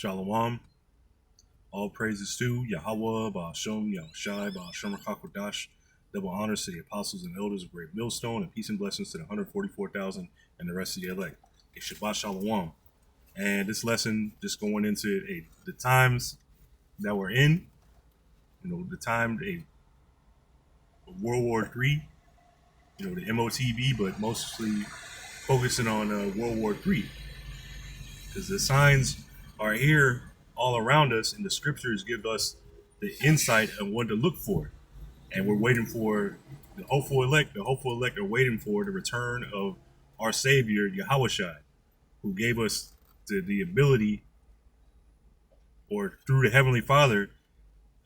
Shalom. All praises to Yahweh, Ba'asham, Yahushai, Ba'asham Rakakwadash. Double honors to the apostles and elders of Great Millstone, and peace and blessings to the 144,000 and the rest of the elect. A Shabbat Shalom. And this lesson just going into the times that we're in, the time, World War III, the MOTB, but mostly focusing on World War III. Because the signs are here all around us, and the scriptures give us the insight of what to look for. And we're waiting for the hopeful elect. The hopeful elect are waiting for the return of our Savior, Yahushai, who gave us the ability, or through the Heavenly Father,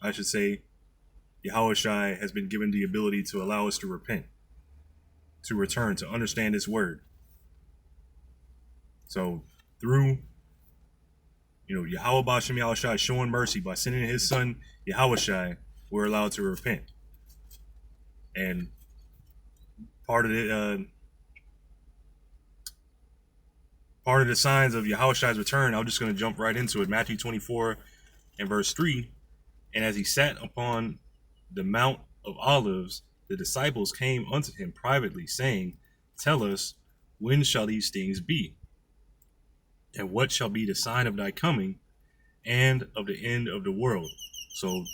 I should say, Yahushai has been given the ability to allow us to repent, to return, to understand His word. So through Yahweh Ba'ashem Yahushai showing mercy by sending His Son Yahushai, we're allowed to repent. And part of the signs of Yahushai's return, I'm just going to jump right into it. Matthew 24 and verse 3. And as he sat upon the Mount of Olives, the disciples came unto him privately, saying, Tell us, when shall these things be? And what shall be the sign of thy coming and of the end of the world? So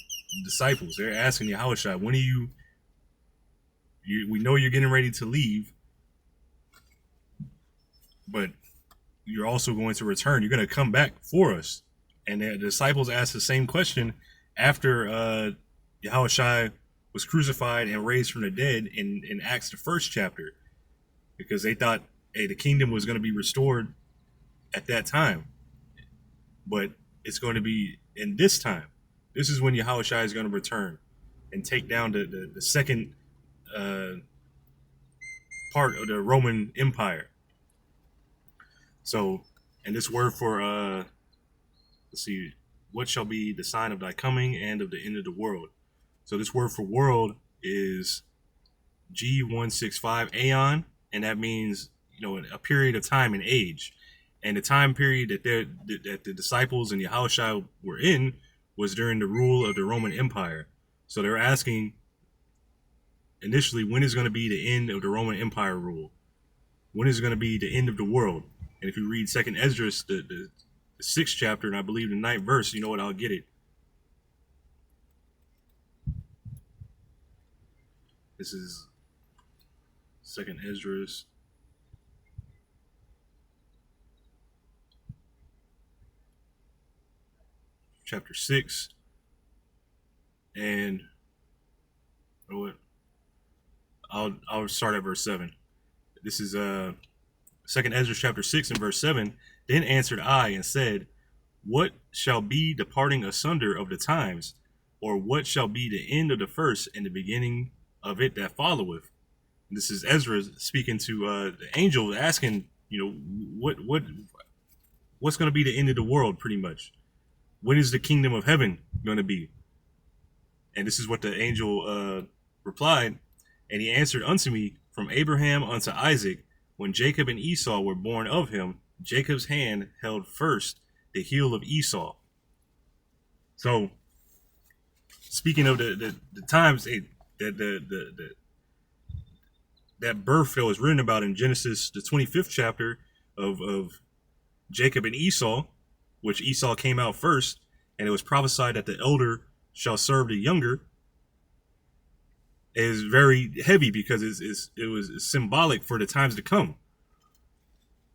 disciples, they're asking Yahushua, when are you we know you're getting ready to leave, but you're also going to return. You're going to come back for us. And the disciples asked the same question after Yahushua was crucified and raised from the dead in Acts, the first chapter, because they thought, hey, the kingdom was going to be restored at that time, but it's going to be in this time. This is when Yahushua is going to return and take down the second part of the Roman Empire. So, and this word for let's see, what shall be the sign of thy coming and of the end of the world? So this word for world is G165 aeon, and that means a period of time and age. And the time period that the disciples and Yahushua were in was during the rule of the Roman Empire. So they're asking initially, when is going to be the end of the Roman Empire rule? When is going to be the end of the world? And if you read 2nd Esdras, the 6th chapter, and I believe the 9th verse, you know what, I'll get it. This is 2nd Esdras. Chapter 6. And I'll start at verse 7. This is 2nd Ezra chapter 6 and verse 7. Then answered I and said, What shall be the parting asunder of the times? Or what shall be the end of the first and the beginning of it that followeth? And this is Ezra speaking to the angel, asking, what's going to be the end of the world, pretty much. When is the kingdom of heaven going to be? And this is what the angel replied. And he answered unto me, From Abraham unto Isaac, when Jacob and Esau were born of him, Jacob's hand held first the heel of Esau. So, speaking of the times that birth that was written about in Genesis, the 25th chapter of Jacob and Esau, which Esau came out first, and it was prophesied that the elder shall serve the younger, is very heavy because it was symbolic for the times to come.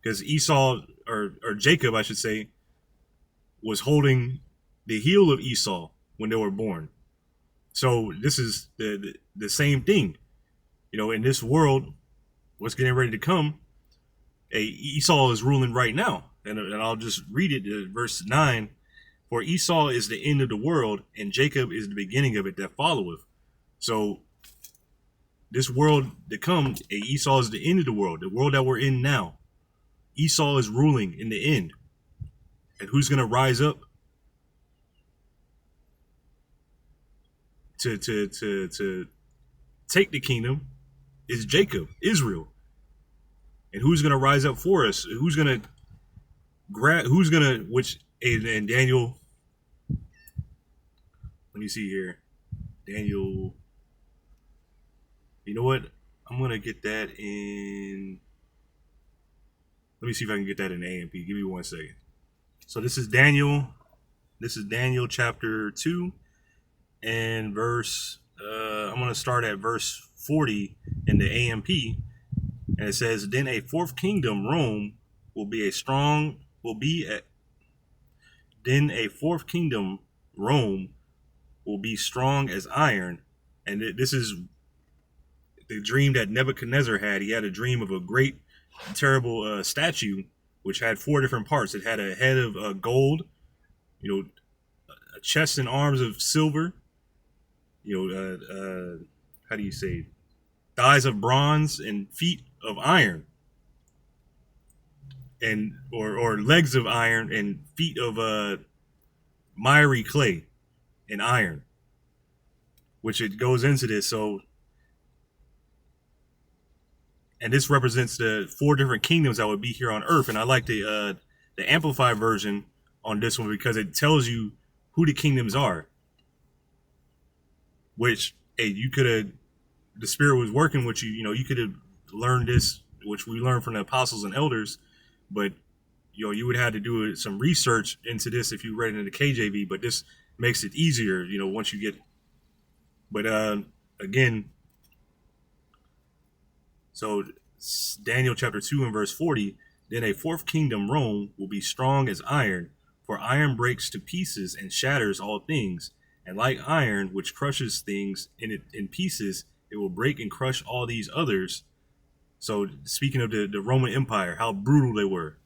Because Esau, or Jacob, I should say, was holding the heel of Esau when they were born. So this is the same thing. In this world, what's getting ready to come, Esau is ruling right now. And I'll just read it, verse 9. For Esau is the end of the world, and Jacob is the beginning of it that followeth. So this world to come, Esau is the end of the world that we're in now. Esau is ruling in the end. And who's going to rise up to take the kingdom is Jacob, Israel. And who's going to rise up for us? Who's going to which And Daniel, let me see here. Daniel, you know what? I'm gonna get that in. Let me see if I can get that in AMP. Give me 1 second. So this is Daniel. This is Daniel chapter 2 and verse. I'm gonna start at verse 40 in the AMP, and it says, "Then a fourth kingdom, Rome, will be a strong. Will be a, Then a fourth kingdom, Rome, will be strong as iron." And this is the dream that Nebuchadnezzar had. He had a dream of a great, terrible statue, which had 4 different parts. It had a head of gold, a chest and arms of silver, how do you say, thighs of bronze and feet of iron, and or legs of iron and feet of miry clay and iron, which it goes into this. So, and this represents the 4 different kingdoms that would be here on Earth. And I like the amplified version on this one because it tells you who the kingdoms are. Which, hey, you could have, the Spirit was working with you. You could have learned this, which we learned from the apostles and elders, but you would have to do some research into this if you read it in the KJV. But this makes it easier, once you get. But again. So Daniel chapter 2 and verse 40, "Then a fourth kingdom, Rome, will be strong as iron, for iron breaks to pieces and shatters all things. And like iron, which crushes things in pieces, it will break and crush all these others." So speaking of the Roman Empire, how brutal they were.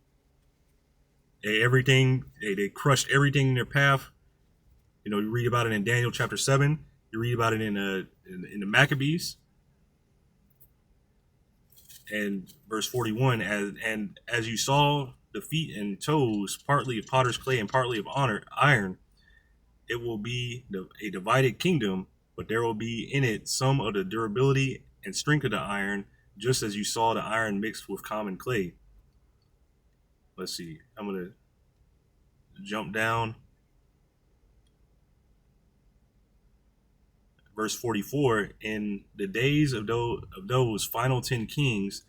They crushed everything in their path. You read about it in Daniel chapter 7. You read about it in the Maccabees. And verse 41, and as you saw the feet and toes, partly of potter's clay and partly of iron, it will be a divided kingdom, but there will be in it some of the durability and strength of the iron, just as you saw the iron mixed with common clay. Let's see. I'm going to jump down. Verse 44, "In the days of those final 10 kings,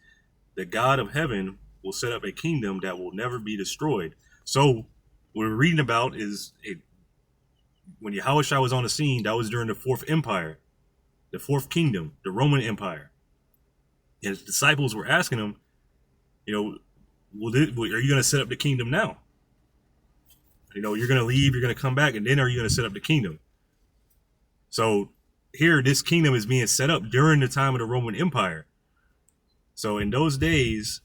the God of heaven will set up a kingdom that will never be destroyed." So what we're reading about is when Yahushua was on the scene, that was during the 4th empire, the 4th kingdom, the Roman Empire. And his disciples were asking him, are you going to set up the kingdom now? You're going to leave, you're going to come back, and then are you going to set up the kingdom? So here, this kingdom is being set up during the time of the Roman Empire. So in those days,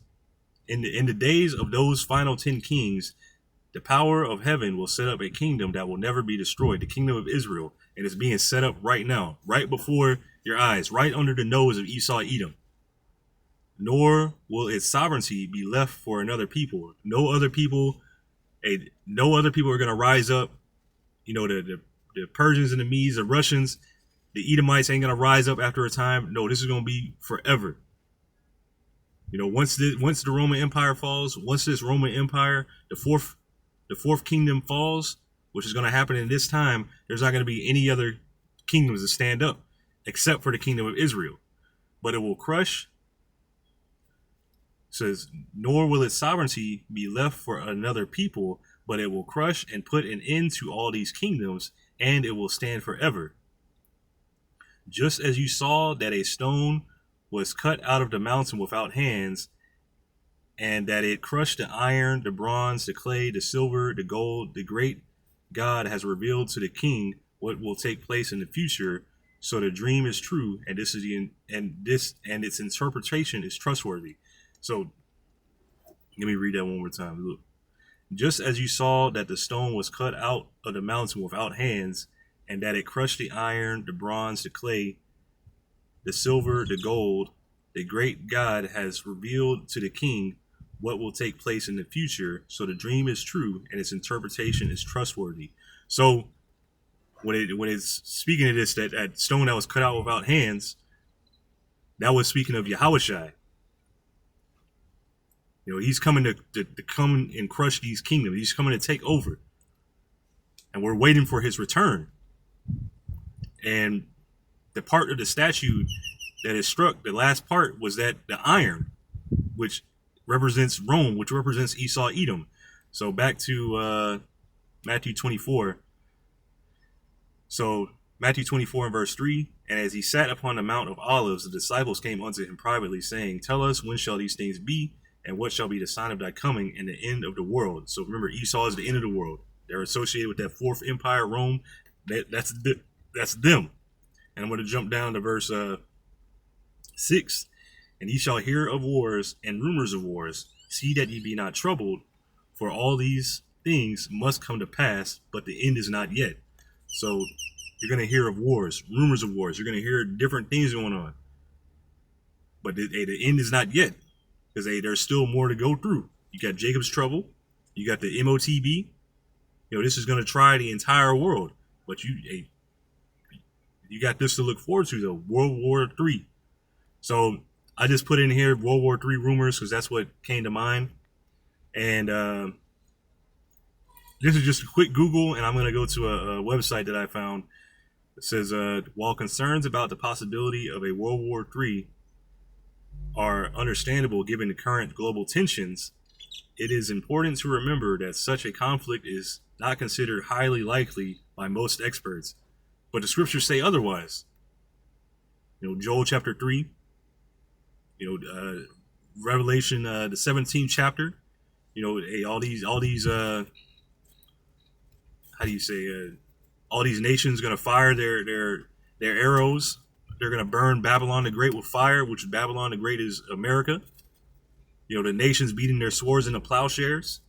in the days of those final 10 kings, the power of heaven will set up a kingdom that will never be destroyed, the kingdom of Israel. And it's being set up right now, right before your eyes, right under the nose of Esau, Edom. "Nor will its sovereignty be left for another people." No other people are going to rise up. The Persians and the Medes, the Russians, the Edomites ain't going to rise up after a time. No, this is going to be forever. Once the Roman Empire falls, once this Roman Empire, the fourth kingdom falls, which is going to happen in this time, there's not going to be any other kingdoms to stand up except for the kingdom of Israel. But it will crush. It says, "Nor will its sovereignty be left for another people, but it will crush and put an end to all these kingdoms, and it will stand forever. Just as you saw that a stone was cut out of the mountain without hands, and that it crushed the iron, the bronze, the clay, the silver, the gold, the great God has revealed to the king what will take place in the future. So the dream is true, and its interpretation is trustworthy." So let me read that one more time. Look. "Just as you saw that the stone was cut out of the mountain without hands, and that it crushed the iron, the bronze, the clay, the silver, the gold, the great God has revealed to the king what will take place in the future. So the dream is true, and its interpretation is trustworthy." So when it's speaking of this, that stone that was cut out without hands, that was speaking of Yahushua. He's coming to come and crush these kingdoms. He's coming to take over. and we're waiting for his return. And the part of the statue that is struck, the last part, was that the iron, which represents Rome, which represents Esau, Edom. So back to Matthew 24. So Matthew 24 and verse 3, and as he sat upon the Mount of Olives, the disciples came unto him privately, saying, Tell us, when shall these things be, and what shall be the sign of thy coming and the end of the world? So remember, Esau is the end of the world. They're associated with that fourth empire, Rome. That's them. And I'm going to jump down to verse 6. And ye shall hear of wars and rumors of wars. See that ye be not troubled, for all these things must come to pass, but the end is not yet. So you're going to hear of wars, rumors of wars. You're going to hear different things going on. But the end is not yet, because there's still more to go through. You got Jacob's trouble. You got the MOTB. This is going to try the entire world. But you got this to look forward to, though. World War III. So I just put in here World War III rumors because that's what came to mind. And this is just a quick Google, and I'm going to go to a website that I found. It says, while concerns about the possibility of a World War III are understandable given the current global tensions, it is important to remember that such a conflict is not considered highly likely by most experts. But the scriptures say otherwise. Joel chapter 3, Revelation, the 17th chapter, all these how do you say, all these nations going to fire their arrows. They're going to burn Babylon the Great with fire, which Babylon the Great is America. The nations beating their swords into plowshares.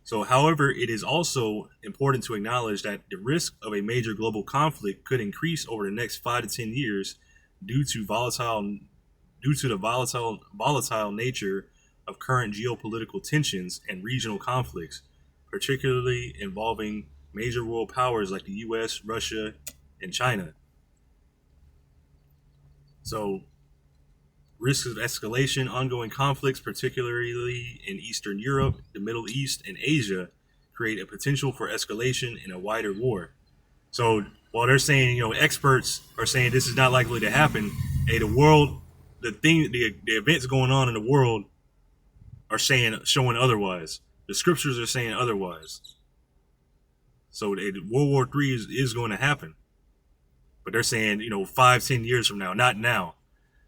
So, however, it is also important to acknowledge that the risk of a major global conflict could increase over the next 5 to 10 years due to the volatile nature of current geopolitical tensions and regional conflicts, particularly involving major world powers like the U.S., Russia, and China. So, risks of escalation, ongoing conflicts, particularly in Eastern Europe, the Middle East, and Asia, create a potential for escalation in a wider war. So while they're saying, experts are saying this is not likely to happen, the events going on in the world are showing otherwise. The scriptures are saying otherwise. So World War III is going to happen. But they're saying, 5-10 years from now, not now.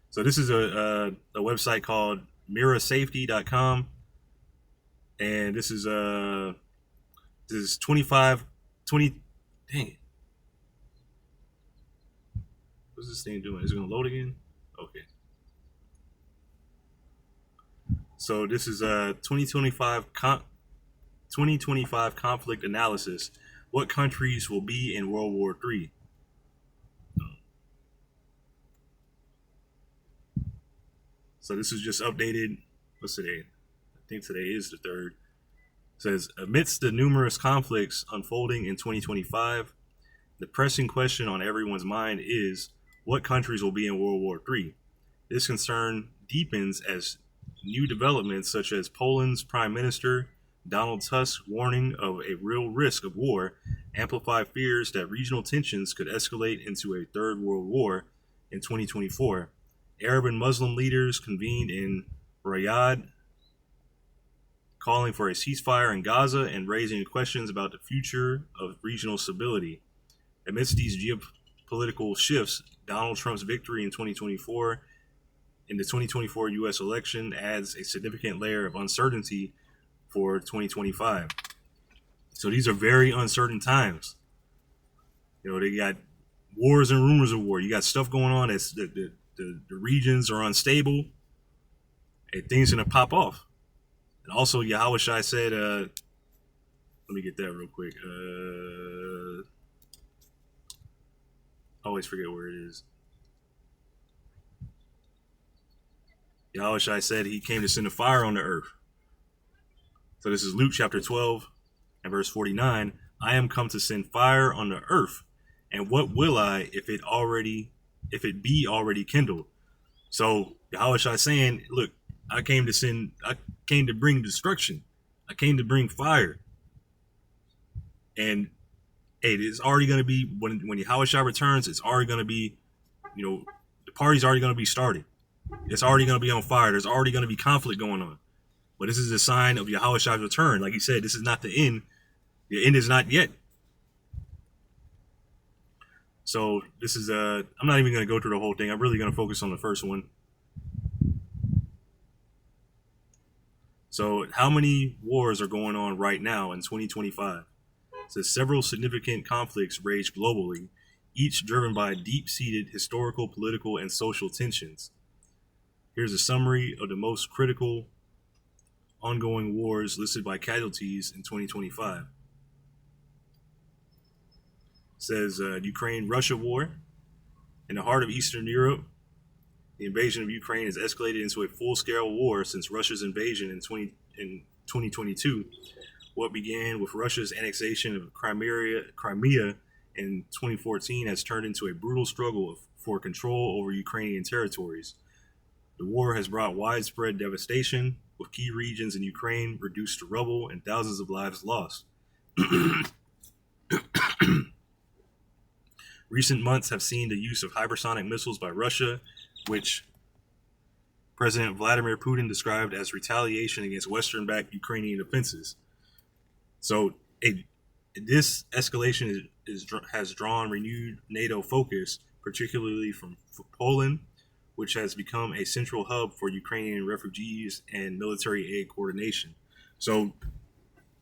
So this is a website called mirrorsafety.com, and this is 20. Dang it! What's this thing doing? Is it going to load again? Okay. So this is 2025 conflict analysis. What countries will be in World War III? So this is just updated. What's today? I think today is the 3rd. It says, amidst the numerous conflicts unfolding in 2025, the pressing question on everyone's mind is, what countries will be in World War III? This concern deepens as new developments such as Poland's Prime Minister Donald Tusk's warning of a real risk of war amplify fears that regional tensions could escalate into a third world war in 2024. Arab and Muslim leaders convened in Riyadh, calling for a ceasefire in Gaza and raising questions about the future of regional stability. Amidst these geopolitical shifts, Donald Trump's victory in the 2024 U.S. election adds a significant layer of uncertainty for 2025. So these are very uncertain times. They got wars and rumors of war. You got stuff going on. The regions are unstable, and things are going to pop off. And also, Yahushua said, let me get that real quick. I always forget where it is. Yahushua said he came to send a fire on the earth. So this is Luke chapter 12 and verse 49. I am come to send fire on the earth, and what will I if it be already kindled? So Yahushua saying, look, I came to bring destruction. I came to bring fire. And hey, it's already going to be when Yahushua returns. It's already going to be, the party's already going to be started. It's already going to be on fire. There's already going to be conflict going on. But this is a sign of Yahushua's return. Like he said, this is not the end. The end is not yet. So this is I'm not even going to go through the whole thing. I'm really going to focus on the first one. So how many wars are going on right now in 2025? It says several significant conflicts rage globally, each driven by deep-seated historical, political, and social tensions. Here's a summary of the most critical ongoing wars listed by casualties in 2025. It says Ukraine-Russia war. In the heart of Eastern Europe, the invasion of Ukraine has escalated into a full-scale war since Russia's invasion in 2022. What began with Russia's annexation of Crimea in 2014 has turned into a brutal struggle for control over Ukrainian territories. The war has brought widespread devastation, with key regions in Ukraine reduced to rubble and thousands of lives lost. Recent months have seen the use of hypersonic missiles by Russia, which President Vladimir Putin described as retaliation against Western-backed Ukrainian offenses. So this escalation has drawn renewed NATO focus, particularly from Poland, which has become a central hub for Ukrainian refugees and military aid coordination. So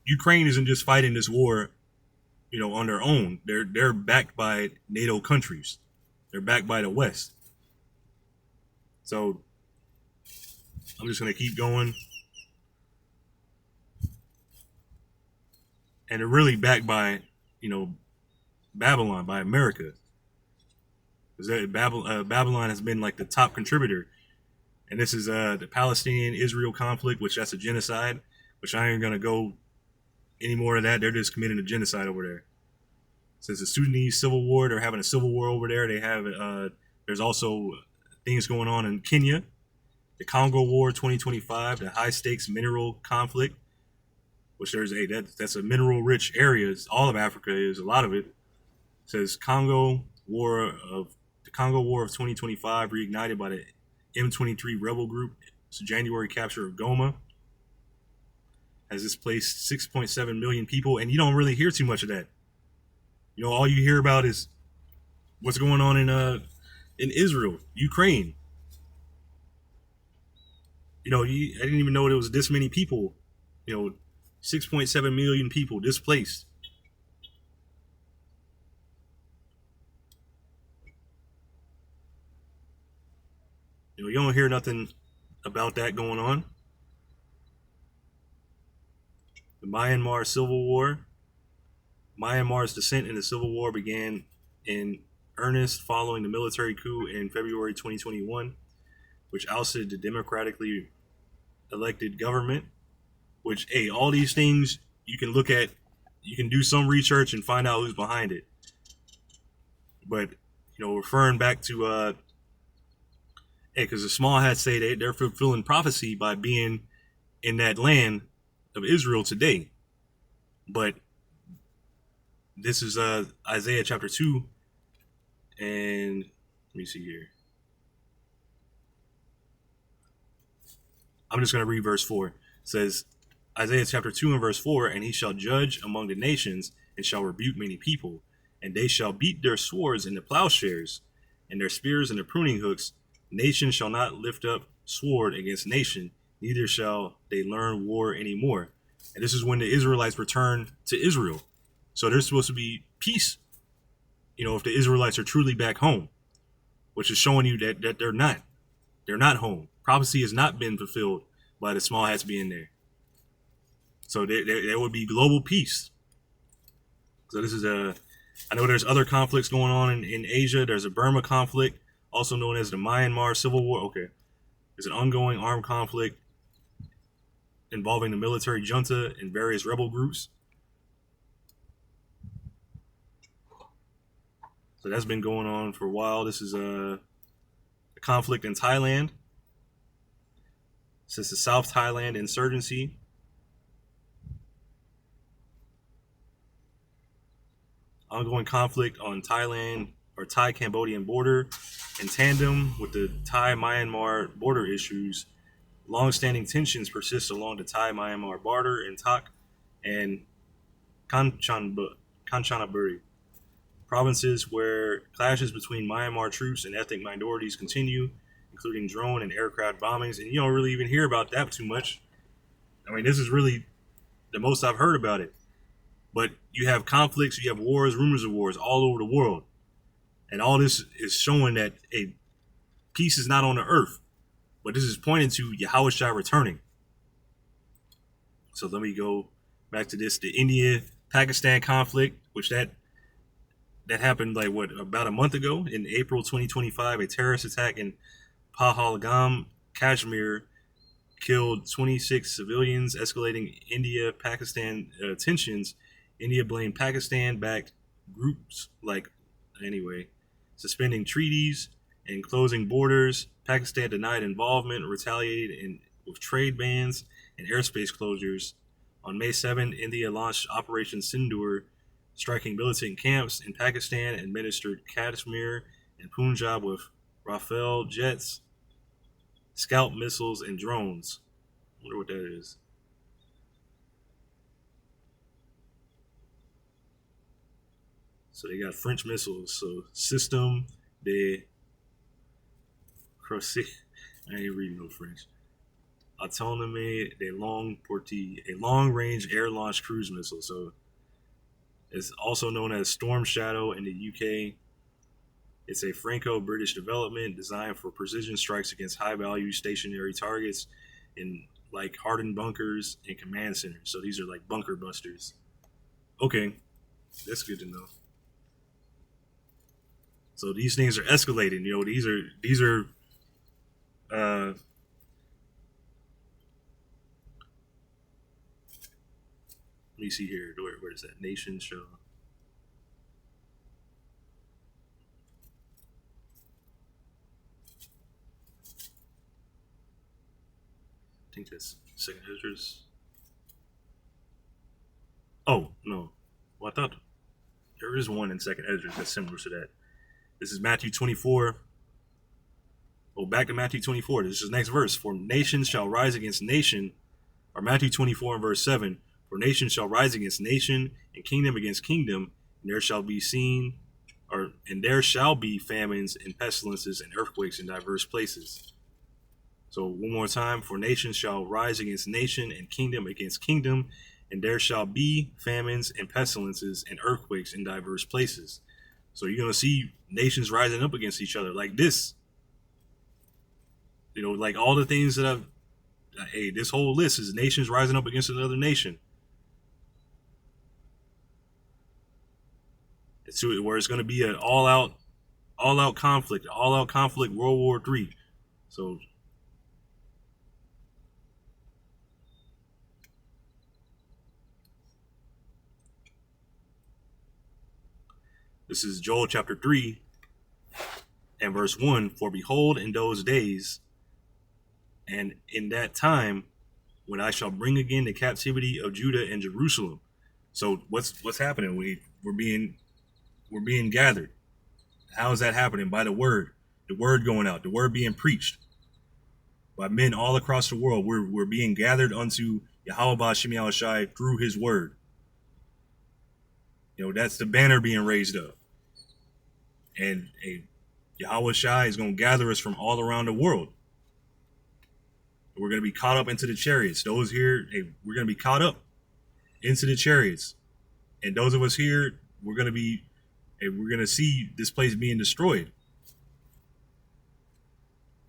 Ukraine isn't just fighting this war, on their own. They're backed by NATO countries. They're backed by the West. So I'm just going to keep going. And they're really backed by, Babylon, by America. Because Babylon has been like the top contributor. And this is the Palestinian-Israel conflict, which that's a genocide, which I ain't going to go any more of that. They're just committing a genocide over there. Since the Sudanese civil war, they're having a civil war over there. They have there's also things going on in Kenya, the Congo War 2025, the high stakes mineral conflict, which that's a mineral rich area. All of Africa is, a lot of it. It says the Congo War of 2025 reignited by the M23 rebel group. It's a January capture of Goma has displaced 6.7 million people, and you don't really hear too much of that. All you hear about is what's going on in Israel, Ukraine. I didn't even know there was this many people. 6.7 million people displaced. You don't hear nothing about that going on. The Myanmar Civil War. Myanmar's descent in the Civil War began in earnest following the military coup in February 2021, which ousted the democratically elected government. Which, all these things you can look at, you can do some research and find out who's behind it. But, referring back to, because the small hats say they're fulfilling prophecy by being in that land of Israel today. But this is Isaiah chapter 2, and let me see here. I'm just going to read verse 4. It says, Isaiah chapter 2 and verse 4, and he shall judge among the nations and shall rebuke many people, and they shall beat their swords into plowshares and their spears into pruning hooks. Nation shall not lift up sword against nation, neither shall they learn war anymore. And this is when the Israelites return to Israel. So there's supposed to be peace, if the Israelites are truly back home, which is showing you that they're not. They're not home. Prophecy has not been fulfilled by the small hats being there. So there would be global peace. So this is I know there's other conflicts going on in Asia. There's a Burma conflict, also known as the Myanmar Civil War. Okay. There's an ongoing armed conflict involving the military junta and various rebel groups. So that's been going on for a while. This is a conflict in Thailand. Since the South Thailand insurgency. ongoing conflict on Thai-Cambodian border, in tandem with the Thai-Myanmar border issues. Long-standing tensions persist along the Thai-Myanmar border in Tak and Kanchanaburi provinces, where clashes between Myanmar troops and ethnic minorities continue, including drone and aircraft bombings. And you don't really even hear about that too much. I mean, this is really the most I've heard about it. But you have conflicts, you have wars, rumors of wars all over the world. And all this is showing that peace is not on the earth. But this is pointing to Yahushua returning. So let me go back to this. The India-Pakistan conflict, which that happened about a month ago in April 2025. A terrorist attack in Pahalgam, Kashmir, killed 26 civilians, escalating India-Pakistan tensions. India blamed Pakistan-backed groups suspending treaties and closing borders. Pakistan denied involvement, retaliated with trade bans and airspace closures. On May 7, India launched Operation Sindoor, striking militant camps in Pakistan, administered Kashmir and Punjab with Rafale jets, Scout missiles, and drones. I wonder what that is. So they got French missiles. So System de Crochet. I ain't reading no French. Autonomie de Longue Portée, a long-range air-launched cruise missile. So it's also known as Storm Shadow in the UK. It's a Franco-British development designed for precision strikes against high-value stationary targets in hardened bunkers and command centers. So these are like bunker busters. Okay, that's good to know. So these things are escalating. These are let me see here. Where is that? Nation show. I think that's Second Esdras. Oh, no. Well, I thought there is one in Second Esdras that's similar to that. This is Matthew 24. Oh, back to Matthew 24. This is the next verse. For nation shall rise against nation, or Matthew 24 and verse 7. For nation shall rise against nation, and kingdom against kingdom, and there shall be famines and pestilences and earthquakes in diverse places. So one more time, for nation shall rise against nation, and kingdom against kingdom, and there shall be famines and pestilences and earthquakes in diverse places. So you're going to see nations rising up against each other like this. Like all the things that this whole list is nations rising up against another nation. It's where it's going to be an all-out conflict, World War III. So this is Joel chapter 3 and verse 1. For behold, in those days and in that time, when I shall bring again the captivity of Judah and Jerusalem. So what's happening? We're being gathered. How is that happening? By the word going out, the word being preached by men all across the world. We're being gathered unto Yahweh B'Shem Yahushai through His word. That's the banner being raised up, and Yahweh Shai is going to gather us from all around the world. We're going to be caught up into the chariots. Those here, we're going to be caught up into the chariots, and those of us here, we're going to see this place being destroyed.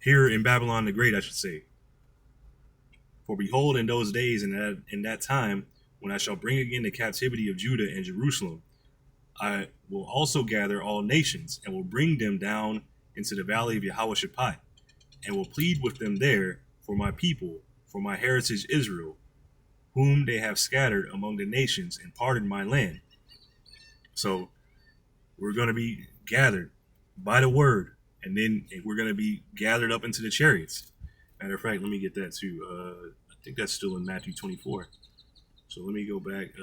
Here in Babylon the Great, I should say. For behold, in those days and in that time, when I shall bring again the captivity of Judah and Jerusalem, I will also gather all nations and will bring them down into the valley of Yahweh-Shapai, and will plead with them there for my people, for my heritage Israel, whom they have scattered among the nations and parted my land. So we're going to be gathered by the word, and then we're going to be gathered up into the chariots. Matter of fact, let me get that too. I think that's still in Matthew 24. So let me go back.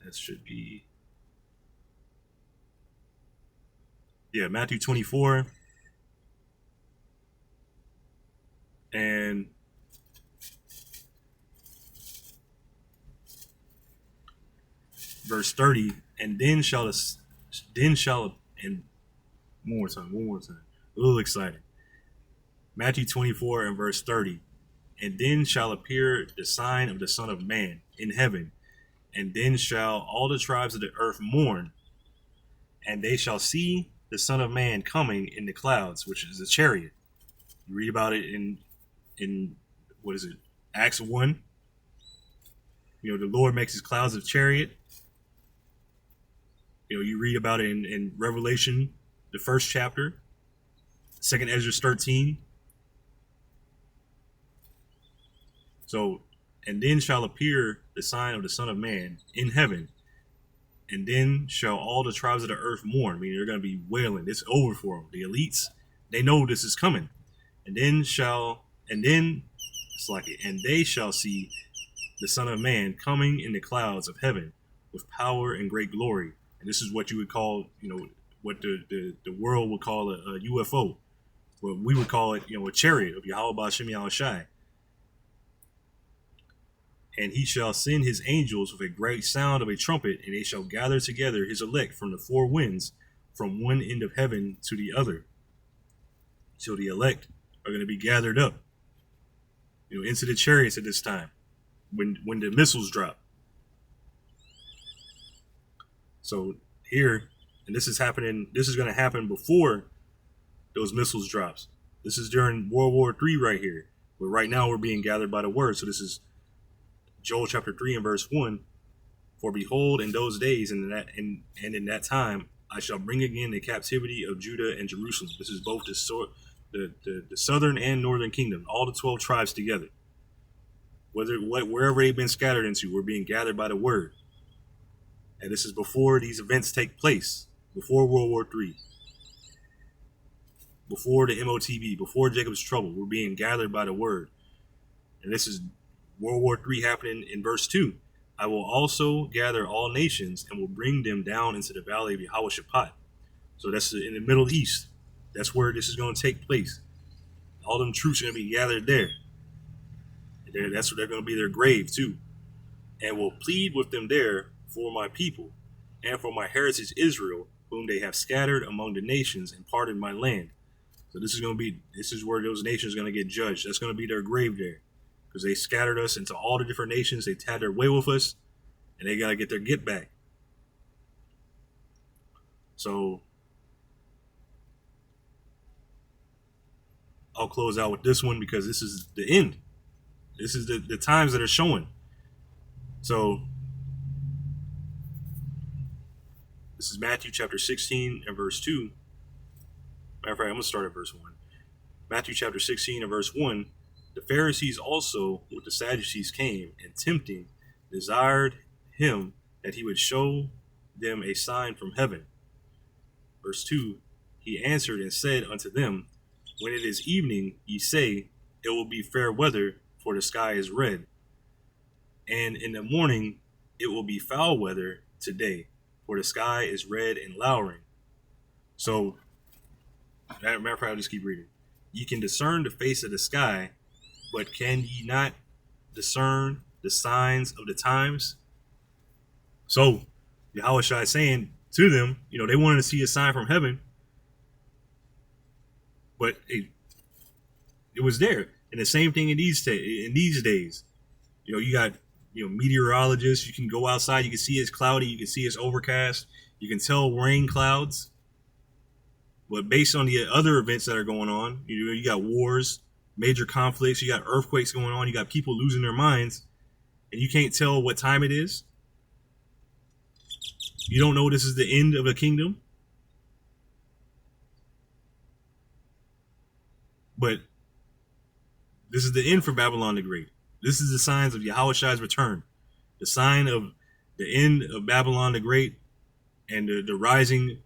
That should be, yeah, Matthew 24 and verse 30. And and one more time, a little exciting. Matthew 24 and verse 30. And then shall appear the sign of the Son of Man in heaven, and then shall all the tribes of the earth mourn, and they shall see the Son of Man coming in the clouds, which is a chariot. You read about it in what is it, Acts 1. The Lord makes his clouds of chariot. You read about it in Revelation, the first chapter, 2nd Ezra 13. So, and then shall appear the sign of the Son of Man in heaven, and then shall all the tribes of the earth mourn. I mean, they're going to be wailing. It's over for them. The elites, they know this is coming. And then they shall see the Son of Man coming in the clouds of heaven with power and great glory. And this is what you would call, what the world would call a UFO. What we would call it, a chariot of Yahweh Ba'Shem Yahushai. And he shall send his angels with a great sound of a trumpet, and they shall gather together his elect from the four winds, from one end of heaven to the other. So the elect are going to be gathered up, into the chariots at this time, when the missiles drop. So here, and this is going to happen before those missiles drops. This is during World War III right here. But right now we're being gathered by the word. So this is Joel chapter 3 and verse 1. For behold, in those days and in that time, I shall bring again the captivity of Judah and Jerusalem. This is both the southern and northern kingdom, all the 12 tribes together. Wherever they've been scattered into, we're being gathered by the word. And this is before these events take place, before World War III, before the MOTB, before Jacob's trouble. We're being gathered by the word. And this is World War III happening in verse 2. I will also gather all nations and will bring them down into the valley of Yehoshaphat. So that's in the Middle East. That's where this is going to take place. All them troops are going to be gathered there. That's where they're going to be their grave too. And will plead with them there for my people and for my heritage Israel, whom they have scattered among the nations and parted my land. So this is where those nations are going to get judged. That's going to be their grave there. Because they scattered us into all the different nations. They had their way with us, and they got to get their get back. So I'll close out with this one because this is the end. This is the times that are showing. So this is Matthew chapter 16 and verse 2. Matter of fact, I'm going to start at verse 1. Matthew chapter 16 and verse 1. The Pharisees also with the Sadducees came, and tempting desired him that he would show them a sign from heaven. Verse 2, he answered and said unto them, when it is evening, ye say, it will be fair weather, for the sky is red. And in the morning, it will be foul weather today, for the sky is red and lowering. So, matter of fact, I'll just keep reading. Ye can discern the face of the sky, but can ye not discern the signs of the times? So, Yahushua is saying to them, they wanted to see a sign from heaven, but it was there. And the same thing in these days. You got meteorologists. You can go outside. You can see it's cloudy. You can see it's overcast. You can tell rain clouds. But based on the other events that are going on, you got wars, major conflicts, you got earthquakes going on, you got people losing their minds, and you can't tell what time it is. You don't know this is the end of a kingdom. But this is the end for Babylon the Great. This is the signs of Yahushua's return. The sign of the end of Babylon the Great and the rising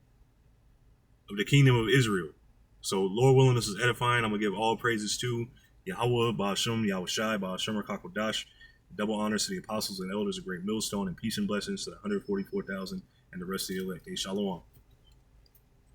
of the kingdom of Israel. So, Lord willing, this is edifying. I'm going to give all praises to Yahweh, Ba'Shem, Yahushai, Ba'Shem, Rakakodash. Double honors to the apostles and elders of Great Millstone, and peace and blessings to the 144,000 and the rest of the elect. Hey, shalom.